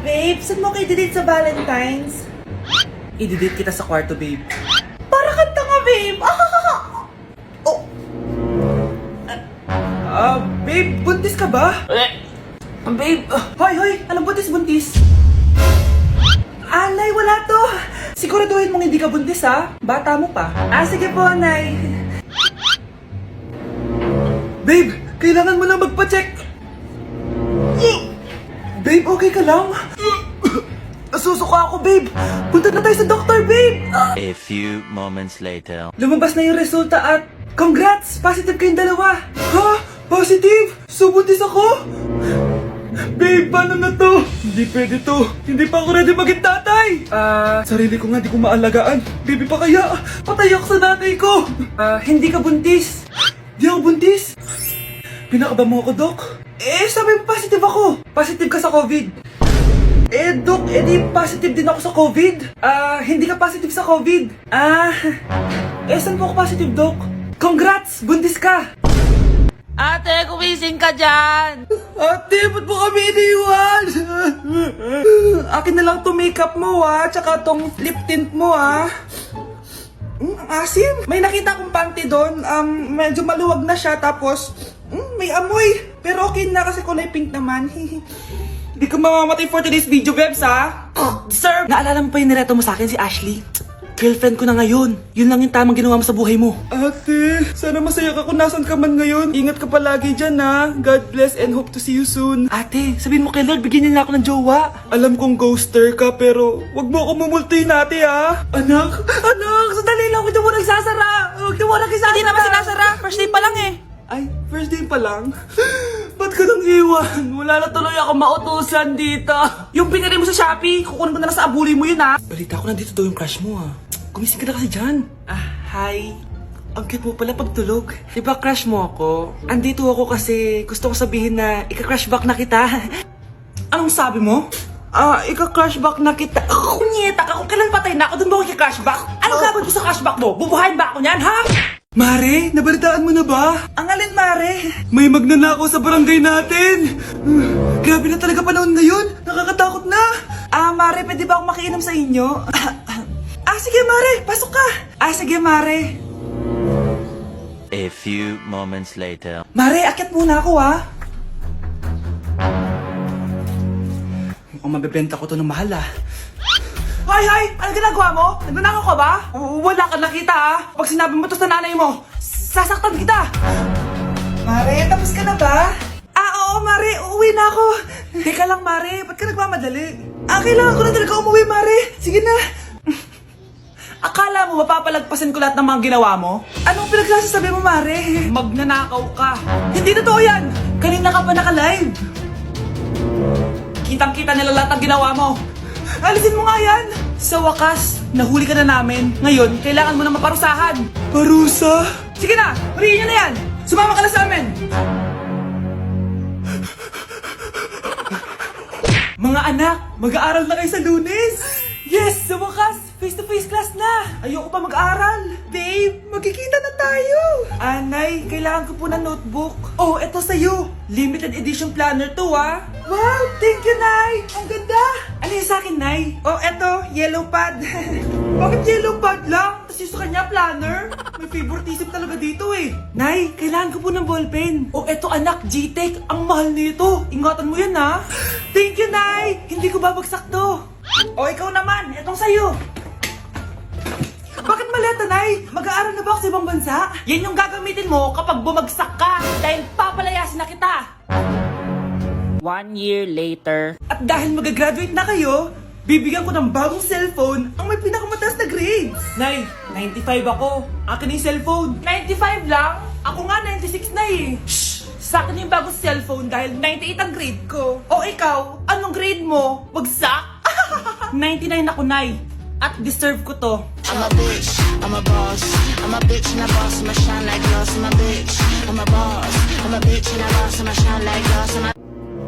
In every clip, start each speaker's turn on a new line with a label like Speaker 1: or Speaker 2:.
Speaker 1: babe, saan mo kayo delete sa Valentine's?
Speaker 2: I-delete kita sa kwarto, babe.
Speaker 1: Para kang tanga, babe! Oh,
Speaker 2: Babe, buntis ka ba? Babe, hoy, anong buntis?
Speaker 1: Nay, wala to. Siguraduhin mong hindi ka buntis, ha? Bata mo pa. Sige po, Nay.
Speaker 2: Babe, kailangan mo na magpa-check. Babe, okay ka lang? Nasusuka ako, babe. Punta na tayo sa doktor, babe.
Speaker 3: A few moments later.
Speaker 2: Lumabas na yung resulta at congrats! Positive kayong dalawa. Ha? Positive? So buntis ako? Babe, paano na to? Hindi pwede to. Hindi pa ako ready maging tatay. Sarili ko nga di ko maalagaan. Baby pa kaya? Patay ako sa nanay ko. Hindi ka buntis. Di ako buntis. Pinakaba mo ako, Dok? Sabi mo positive ako. Positive ka sa COVID. Dok, di positive din ako sa COVID. Hindi ka positive sa COVID. Saan po ako positive, Dok? Congrats! Buntis ka!
Speaker 1: Ate, kumising ka dyan!
Speaker 2: Ate, ba't mo kami iniwan? Akin na lang to makeup mo, tsaka tong lip tint mo, asim. May nakita akong panty doon. Medyo maluwag na siya, tapos may amoy. Pero okay na kasi kulay pink naman. Hindi ka mamamatay for today's video, Bebs, Sir! Naalala mo pa yung nireto mo sa akin si Ashley? Girlfriend ko na ngayon. Yun lang yung tamang ginawa mo sa buhay mo. Ate, sana masaya ka kung nasan ka man ngayon. Ingat ka palagi dyan, God bless and hope to see you soon. Ate, sabihin mo kay Lord, bigyan niya na ako ng jowa. Alam kong ghoster ka, pero wag mo ako mumultuin, ate, Anak, sandali lang. Huwag mo nagsasara. Huwag mo nagsasara.
Speaker 1: Hindi naman sinasara. First day pa lang eh.
Speaker 2: Ay, first day pa lang? Ba't ka nang iwan? Wala na tuloy ako mautusan dito.
Speaker 1: Yung pinili mo sa Shopee, kukunin ko na lang sa abuli mo yun,
Speaker 2: Balita ko nandito daw yung crush mo, Gumising ka na kasi dyan. Hi. Ang cute mo pala pagtulog. Diba crush mo ako? Andito ako kasi gusto ko sabihin na ika-crush back na kita. Anong sabi mo? Ika-crush back na kita.
Speaker 1: Kunyeta ka, kung kailan patay na ako, doon ba ako cashback? Anong gagawin ko sa cashback mo? Bubuhayin ba ako niyan, ha?
Speaker 2: Mare, nabalitaan mo na ba?
Speaker 1: Ang alin, Mare?
Speaker 2: May magnanakaw sa barangay natin. Grabe na talaga panahon ngayon. Nakakatakot na.
Speaker 1: Mare, pwede ba akong makiinom sa inyo?
Speaker 2: Sige Mare, pasok ka. Sige Mare.
Speaker 3: A few moments later.
Speaker 2: Mare, akyat muna ako, Mukhang mabebenta ko to ng mahal,
Speaker 1: Hay! Ano ginagawa mo? Nagnanakaw ka ba?
Speaker 2: Wala ka nakita, Pag sinabi mo to sa nanay mo, sasaktan kita.
Speaker 1: Mare, tapos ka na ba?
Speaker 2: Oo, Mare, uuwi na ako. Teka lang, Mare, ba't ka nagmamadali? Kailangan ko na talaga umuwi, Mare. Sige na. Akala mo mapapalagpasan ko lahat ng mga ginawa mo? Anong pinagsasasabi mo, Mare? Magnanakaw ka. Hindi totoo yan. Kanina ka pa naka-live. Kitang-kita nila lahat ng ginawa mo. Alisin mo nga yan. Sa wakas, nahuli ka na namin. Ngayon, kailangan mo na maparusahan. Parusa? Sige na, huriin niyo na yan. Sumama ka na sa amin. Mga anak, mag-aaral na kayo sa Lunes. Yes, sa wakas, face-to-face class na. Ayoko pa mag-aaral. Babe, magkikita na tayo. Anay, kailangan ko po ng notebook. Oh, eto sa'yo. Limited edition planner to, Wow, thank you, Nay. Ang ganda. Ano yung sa akin, Nay? Oh, eto, yellow pad. Bakit yellow pad lang? Tapos yung sa kanya, planner. May favoritism talaga dito, Nay, kailangan ko po ng ballpen. Oh, eto, anak, G-Tech. Ang mahal nito. Ingatan mo yan, Thank you, Nay. Hindi ko babagsak to. O, ikaw naman. Etong sa'yo. Bakit maleta, Nay? Mag-aaral na ba ako sa ibang bansa?
Speaker 1: Yan yung gagamitin mo kapag bumagsak ka dahil papalayasin na kita. 1 year later.
Speaker 2: At dahil mag-graduate na kayo, bibigyan ko ng bagong cellphone ang may pinakamataas na grades. Nay, 95 ako. Akin yung cellphone.
Speaker 1: 95 lang?
Speaker 2: Ako nga 96 na Shh! Sa akin yung bagong cellphone dahil 98 ang grade ko. O ikaw, anong grade mo? Bagsak? 99 ako, Nay. At deserve ko to.
Speaker 4: I'm a bitch, I'm a boss. I'm a bitch and a boss, I'ma shine like glass. I'm a bitch, I'm a boss. I'm a bitch and a boss, I'ma shine like glass.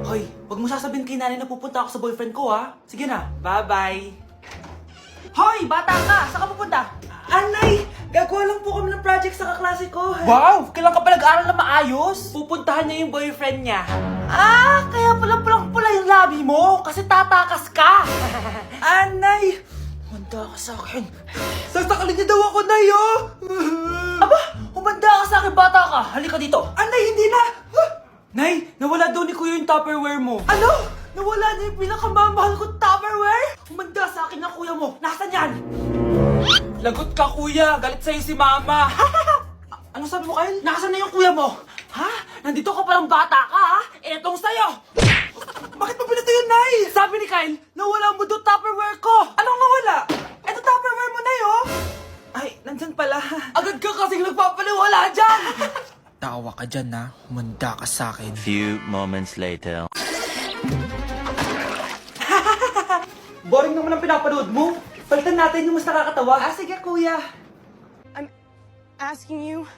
Speaker 2: Hoy, wag mo sasabihin kay nanay na pupunta ako sa boyfriend ko, Sige na, bye-bye.
Speaker 1: Hoy, bata ka! Saan ka pupunta?
Speaker 2: Anay, Gagawa lang po kami ng project sa kaklase ko. Wow! Kailan ka pa nag-aaral na maayos? Pupuntahan niya yung boyfriend niya. Ah, kaya pula yung labi mo kasi tatakas ka. Anay! Humanda ka sa akin. Sasakalin niya daw ako, Nay, oh! Aba, humanda ka sa akin, bata ka. Halika dito. Anay, hindi na! Nay, nawala daw ni Kuya yung Tupperware mo. Ano? Nawala na yung pinakamamahal kong Tupperware? Humanda sa akin ng kuya mo. Nasaan yan? Lagot ka, kuya. Galit sa'yo si mama. Ano sabi mo, Kyle? Nasaan na yung kuya mo? Ha? Nandito ka palang bata ka, ha? Etong sa'yo. Bakit mo pinito yun, Nay? Sabi ni Kyle, nawala mo doon Tupperware ko. Anong nawala? Eto Tupperware mo, Nay, oh. Ay, nandyan pala. Agad ka kasing nagpapaliwala dyan.
Speaker 5: Tawa ka dyan na, humanda ka sa akin.
Speaker 3: Few moments later.
Speaker 2: Boring naman ang pinapanood mo. Palitan natin yung mas nakakatawa. Ah, sige, kuya.
Speaker 6: Asking you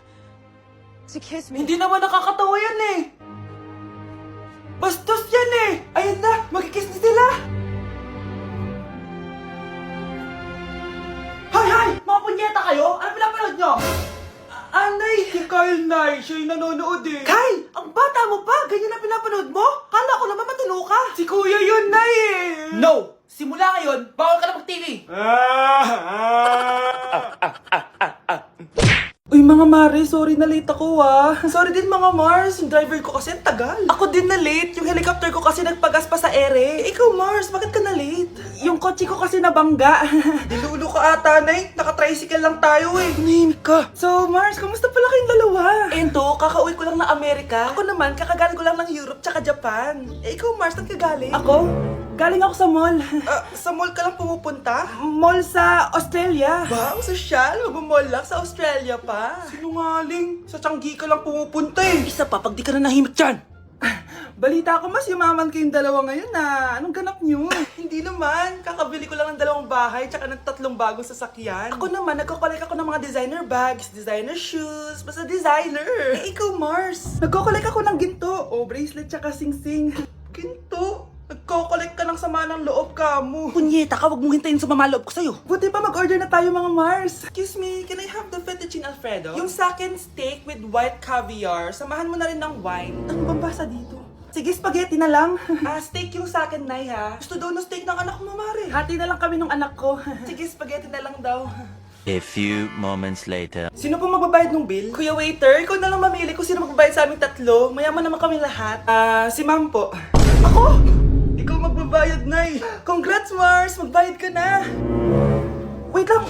Speaker 6: to kiss me.
Speaker 2: Hindi naman nakakatawa yan eh. Bastos yan eh. Ayan na, magkikiss na sila. Hay! Mga punyeta kayo? Ano pinapanood nyo? Anay! Si Kyle, Nay. Siya yung nanonood eh. Kyle! Ang bata mo pa! Ganyan ang pinapanood mo? Kala ko naman matino ka. Si Kuya yun, Nay eh. No! Simula ngayon, bawal ka na mag-TV. Uy mga Mare, sorry na late ako ah. Sorry din mga Mars, yung driver ko kasi ang tagal. Ako din na late, yung helicopter ko kasi nagpagas pa sa ere. Ikaw Mars, bakit ka na late? Yung kotse ko kasi nabangga. Dilulo ka ata, Nay. Naka-tricycle lang tayo eh. Nahimik ka. So Mars, kamusta pala kayong dalawa? Ayun to, kakauwi ko lang ng Amerika. Ako naman, kakagaling ko lang ng Europe tsaka Japan. Eh ikaw Mars, saan ka galing? Ako? Galing ako sa mall. Sa mall ka lang pumupunta? Mall sa Australia. Wow, sosyal. Mag-mall lang sa Australia pa. Sinungaling. Sa Changi ka lang pumupunta eh. Isa pa, pag di ka na nahimik dyan. Balita ko mas yumaman kayong dalawa ngayon na. Anong ganap nyo? Hindi naman. Kakabili ko lang ng 2 bahay tsaka ng 3 bagong sasakyan. Ako naman, nagko-collect ako ng mga designer bags, designer shoes, basta designer. Eh, ikaw Mars. Nagko-collect ako ng ginto. O, bracelet tsaka sing-sing. Ginto? Nagko-collect ka ng sama ng loob ka mo. Punyeta ka, wag mong hintayin sa mamaloob ko sa'yo. Buti pa mag-order na tayo mga Mars. Excuse me, can I have the fettuccine Alfredo? Yung sa akin steak with white caviar. Samahan mo na rin ng wine. Ano bang basa dito? Sige, spaghetti na lang. Steak yung sa akin, Nay, ha? Gusto daw ng steak ng anak mo, Mare. Hati na lang kami ng anak ko. Sige, spaghetti na lang daw.
Speaker 3: A few moments later.
Speaker 2: Sino pong magbabayad ng bill? Kuya waiter, ikaw na lang mamili kung sino magbabayad sa aming 3. Mayaman naman kami lahat. Si ma'am po. Ako? Ikaw magbabayad, Nay. Congrats, Mars. Magbayad ka na. Wait lang.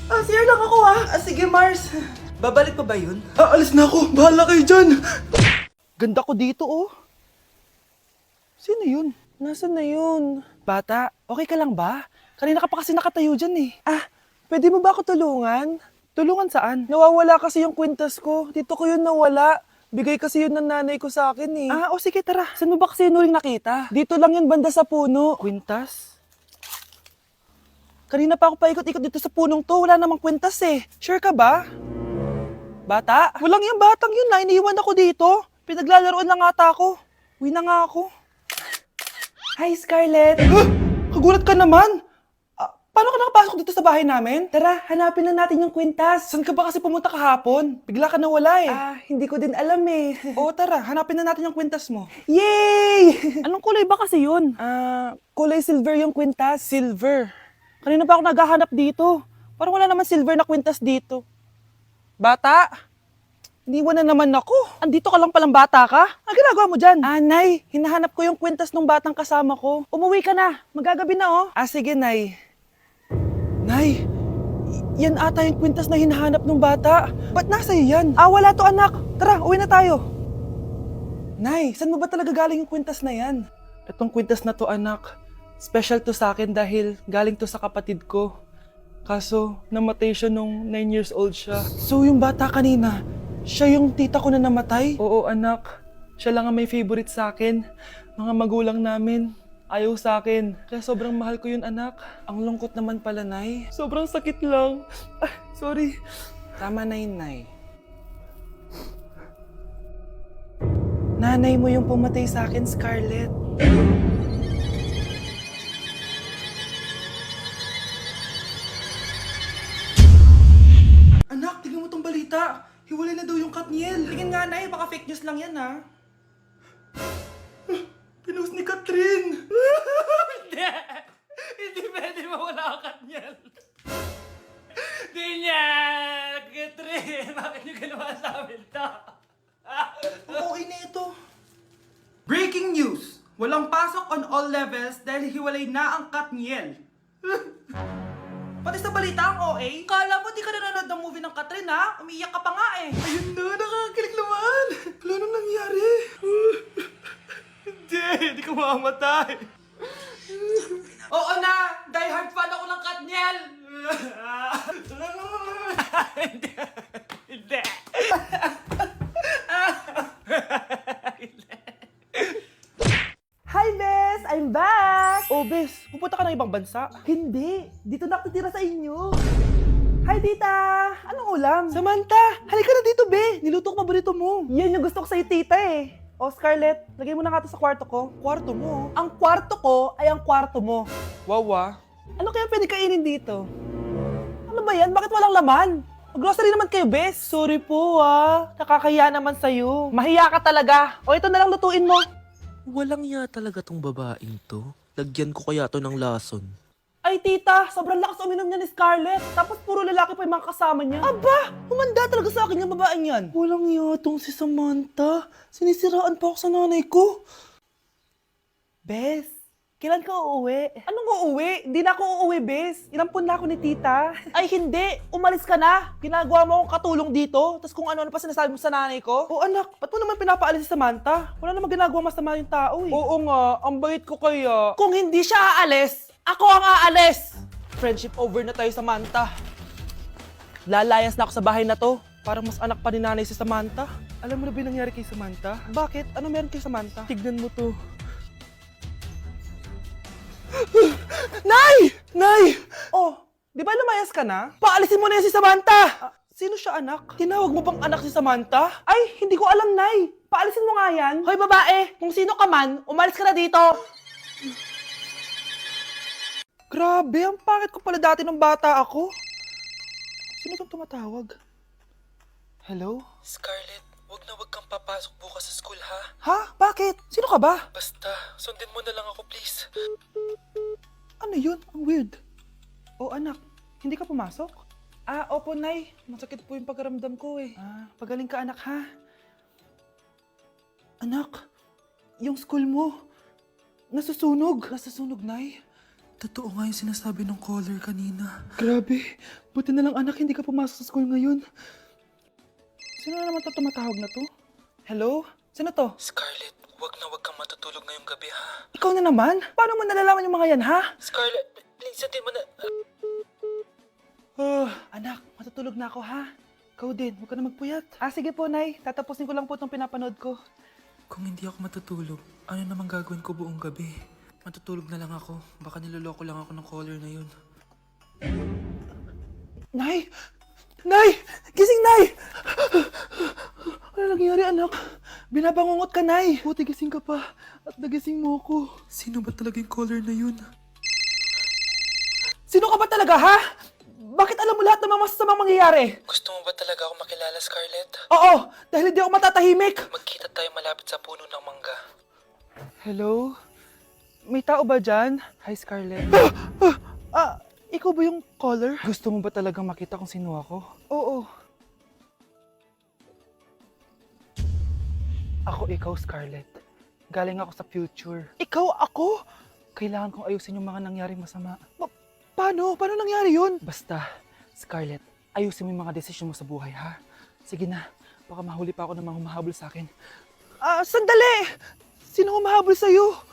Speaker 2: CR lang ako, sige, Mars. Babalik pa ba yun? Alis na ako. Bahala kayo dyan. Ganda ko dito, oh. Sino yun? Nasaan na yun? Bata, okay ka lang ba? Kanina ka pa kasi nakatayo dyan eh. Pwede mo ba ako tulungan? Tulungan saan? Nawawala kasi yung kwintas ko. Dito ko yun nawala. Bigay kasi yun ng nanay ko sa akin eh. O sige tara. Saan mo ba kasi yun uling nakita? Dito lang yun banda sa puno. Kwintas? Kanina pa ako paikot-ikot dito sa punong to. Wala namang kwintas eh. Sure ka ba? Bata? Walang yung batang yun na. Iniwan ako dito. Pinaglalaroan lang ata ako. Uwi na nga ako. Hi Scarlett. Kagulat ka naman. Paano ka nakapasok dito sa bahay namin? Tara, hanapin na natin yung kwintas. Saan ka ba kasi pumunta kahapon? Bigla ka nawala eh. Hindi ko din alam eh. Oo, tara, hanapin na natin yung kwintas mo. Yay! Anong kulay ba kasi yun? Kulay silver yung kwintas. Silver? Kanina pa ako naghahanap dito. Parang wala naman silver na kwintas dito. Bata? Iniwan na naman ako. Andito ka lang palang bata ka? Ang ginagawa mo dyan? Nay, hinahanap ko yung kwintas ng batang kasama ko. Umuwi ka na. Magagabi na oh. Sige, Nay. Nay, yan ata yung kwintas na hinahanap ng bata. Ba't nasa iyo yan? Wala to anak. Tara, uwi na tayo. Nay, saan mo ba talaga galing yung kwintas na yan? Itong kwintas na to anak, special to sa akin dahil galing to sa kapatid ko. Kaso, namatay siya nung 9 years old siya. So yung bata kanina, siya yung tita ko na namatay? Oo anak, siya lang ang may favorite sa akin. Mga magulang namin. Ayaw sa akin. Kaya sobrang mahal ko yun, anak. Ang lungkot naman pala, Nay. Sobrang sakit lang. Sorry. Tama na yun, Nay. Nanay mo yung pumatay sa akin, Scarlett. Ano? mo tong balita. Hiwalay na daw yung Katniel. Tingin nga, Nay. Baka fake news lang yan, ha? Pinost ni Catherine.
Speaker 1: Hindi! Hindi pwede mawala ang Katniel. Hindi niya! Catherine! Bakit niyo ginawa sa amin to?
Speaker 2: Okay na ito. Breaking news! Walang pasok on all levels dahil hiwalay na ang Katniel. Pati sa balita ang OA, kala mo di ka nanonood ng movie ng Catherine ha? Umiiyak ka pa nga eh. Ayun na, nakakakilig naman. Wala nang nangyari. Hindi ka mamamatay. Oo na, die hard fan ako ng Katniel.
Speaker 1: Hindi! Hindi!
Speaker 2: Hi, Bes! I'm back! Oh, Bes, pupunta ka ng ibang bansa? Hindi, dito na ako titira sa inyo. Hi, Tita! Anong ulam? Samantha, halika na dito, Be! Niluto ko paborito mo. Yan yung gusto ko sa'yo, Tita eh. Oh, Scarlett, lagay mo na nga to sa kwarto ko. Kwarto mo? Ang kwarto ko ay ang kwarto mo. Wawa. Ano kaya pwede kainin dito? Ano ba yan? Bakit walang laman? Mag-grocery naman kayo, Bes. Sorry po, nakakahiya naman sa'yo. Mahiya ka talaga. O, ito na lang lutuin mo.
Speaker 5: Walang ya talaga tong babaeng to. Lagyan ko kaya to ng lason.
Speaker 2: Ay, tita, sobrang lakas uminom niya ni Scarlett. Tapos puro lalaki pa yung mga kasama niya. Aba, humanda talaga sa akin yung babaeng yan. Walang yatong si Samantha. Sinisiraan pa ako sa nanay ko. Bes, kailan ka uuwi? Anong uuwi? Hindi na ako uuwi, Bes. Inampun na ako ni tita. Ay, hindi. Umalis ka na. Ginagawa mo akong katulong dito. Tapos kung ano-ano pa sinasabi mo sa nanay ko. Oo, anak. Ba't mo naman pinapaalis si Samantha? Wala namang ginagawa masama yung tao eh. Oo nga. Ang bait ko kaya. Kung hindi siya aalis, ako ang aalis! Friendship over na tayo, Samantha. Lalayas na ako sa bahay na to. Parang mas anak pa ni nanay si Samantha. Alam mo na ba yung nangyari kay Samantha? Bakit? Ano meron kay Samantha? Tignan mo to. Nay! Nay! Oh, di ba lumayas ka na? Paalisin mo na yan si Samantha! Sino siya, anak? Tinawag mo bang anak si Samantha? Ay, hindi ko alam, Nay. Paalisin mo nga yan. Hoy, babae! Kung sino ka man, umalis ka na dito! Grabe, ang pangit ko pala dati nung bata ako. Sino itong tumatawag? Hello?
Speaker 5: Scarlett, wag na wag kang papasok bukas sa school ha.
Speaker 2: Ha? Bakit? Sino ka ba?
Speaker 5: Basta, sundin mo na lang ako please.
Speaker 2: Ano yun? Ang weird. Oh, anak, hindi ka pumasok? Ah, opo, Nay. Masakit po yung pagkaramdam ko eh. Ah, pagaling ka, anak, ha? Anak, yung school mo, nasusunog. Nasusunog, Nay?
Speaker 5: Totoo nga yung sinasabi ng caller kanina.
Speaker 2: Grabe. Buti na lang, anak, hindi ka pumasok sa school ngayon. Sino na naman tumatawag na to? Hello? Sino to?
Speaker 5: Scarlett, wag na wag kang matutulog ngayong gabi ha.
Speaker 2: Ikaw na naman? Paano mo nalalaman yung mga yan, ha?
Speaker 5: Scarlett, please sundin mo na.
Speaker 2: Anak, matutulog na ako, ha? Ikaw din, huwag ka na magpuyat. Ah, sige po, Nay. Tatapusin ko lang po itong pinapanood ko.
Speaker 5: Kung hindi ako matutulog, ano namang gagawin ko buong gabi? Matutulog na lang ako. Baka niloloko lang ako ng caller na yun.
Speaker 2: Nay! Nay! Gising, Nay! Ano nangyari, anak? Binabangungot ka, Nay! Buti gising ka pa. At nagising mo ako.
Speaker 5: Sino ba talaga yung caller na yun?
Speaker 2: Sino ka ba talaga, ha? Bakit alam mo lahat ng mga masasamang mangyayari?
Speaker 5: Gusto mo ba talaga ako makilala, Scarlett?
Speaker 2: Oo! Dahil hindi ako matatahimik!
Speaker 5: Magkita tayo malapit sa puno ng mangga.
Speaker 2: Hello? May tao ba dyan? Hi, Scarlett. Ikaw ba yung caller? Gusto mo ba talagang makita kung sino ako? Oo. Ako ikaw, Scarlett. Galing ako sa future. Ikaw ako? Kailangan kong ayusin yung mga nangyaring masama. Paano? Paano nangyari yun? Basta, Scarlett, ayusin mo yung mga desisyon mo sa buhay, ha? Sige na, baka mahuli pa ako ng mga humahabol sa akin. Sandali! Sino humahabol sa'yo?